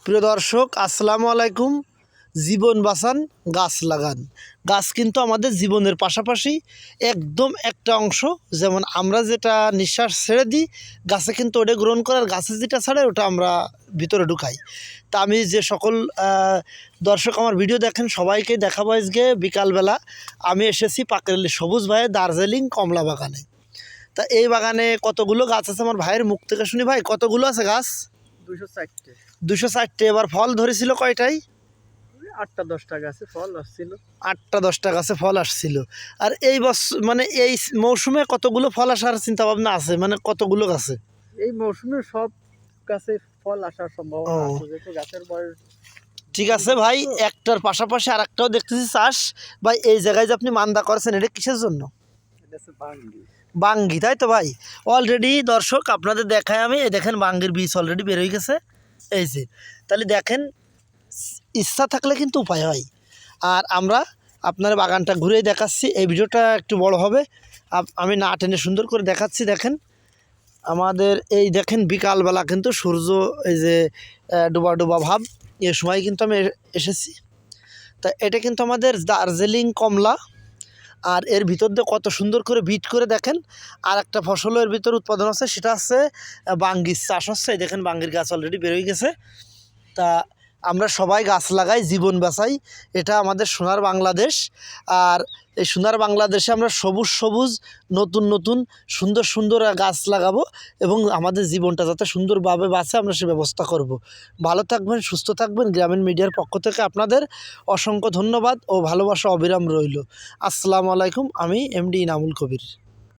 প্রিয় দর্শক আসসালামু আলাইকুম। জীবন বাঁচান গাছ লাগান। গাছ কিন্তু আমাদের জীবনের পাশাপাশি একদম একটা অংশ। যেমন আমরা যেটা নিঃশ্বাস ছেড়ে দিই, গাছে কিন্তু ওটা গ্রহণ করার, গাছে যেটা ছাড়ে ওটা আমরা ভিতরে ঢুকাই। তা আমি যে সকল দর্শক আমার ভিডিও দেখেন সবাইকে দেখাবো আজকে বিকালবেলা আমি এসেছি পাকরেলি সবুজ ভাইয়ের দার্জিলিং কমলা বাগানে। তা এই বাগানে কতগুলো গাছ আছে আমার ভাইয়ের মুখ থেকে শুনি। ভাই কতগুলো আছে গাছ? 240। 240। এবার ফল ধরেছিল কয়টাই? 8-10টা গাছে ফল আসছিল। 8-10টা গাছে ফল আসছিল। আর এই বছর মানে এই মৌসুমে কতগুলো ফল আসার চিন্তা ভাবনা আছে, মানে কতগুলো গাছে? এই মৌসুমে সব গাছে ফল আসার সম্ভাবনা ও। আছে, যেহেতু গাছের বয়স। ঠিক আছে ভাই, একটার পাশাপাশি আর একটাও দেখতেছি চাষ। ভাই এই জায়গায় যে আপনি মান্দা করেছেন এটা কিসের জন্য? এটা হচ্ছে বাঙ্গি। বাঙ্গি, তাই তো ভাই? অলরেডি দর্শক আপনাদের দেখায় আমি, এই দেখেন বাঙ্গির বীজ অলরেডি বের হয়ে গেছে। এই যে তাহলে দেখেন, ইচ্ছা থাকলে কিন্তু উপায় হয়। আর আমরা আপনার বাগানটা ঘুরেই দেখাচ্ছি। এই ভিডিওটা একটু বড় হবে, আমি না টেনে সুন্দর করে দেখাচ্ছি। দেখেন আমাদের এই দেখেন বিকালবেলা কিন্তু সূর্য এই যে ডোবা ডোবা ভাব, এ সময় কিন্তু আমি এসেছি। তা এটা কিন্তু আমাদের দার্জিলিং কমলা। আর এর ভিতর দিয়ে কত সুন্দর করে বিট করে দেখেন। আর একটা ফসলও এর ভিতর উৎপাদন আছে, সেটা হচ্ছে বাঙ্গির চাষ হচ্ছে। এই দেখেন বাঙ্গির গাছ অলরেডি বের হয়ে গেছে। তা আমরা সবাই গাছ লাগাই, জীবন বাঁচাই। এটা আমাদের সোনার বাংলাদেশ। আর এই সোনার বাংলাদেশে আমরা সবুজ সবুজ নতুন নতুন সুন্দর সুন্দর গাছ লাগাবো এবং আমাদের জীবনটা যাতে সুন্দরভাবে বাঁচে আমরা সে ব্যবস্থা করব। ভালো থাকবেন, সুস্থ থাকবেন। গ্রামীণ মিডিয়ার পক্ষ থেকে আপনাদের অসংখ্য ধন্যবাদ ও ভালোবাসা অবিরাম রইল। আসসালামু আলাইকুম। আমি এমডি ইনামুল কবির।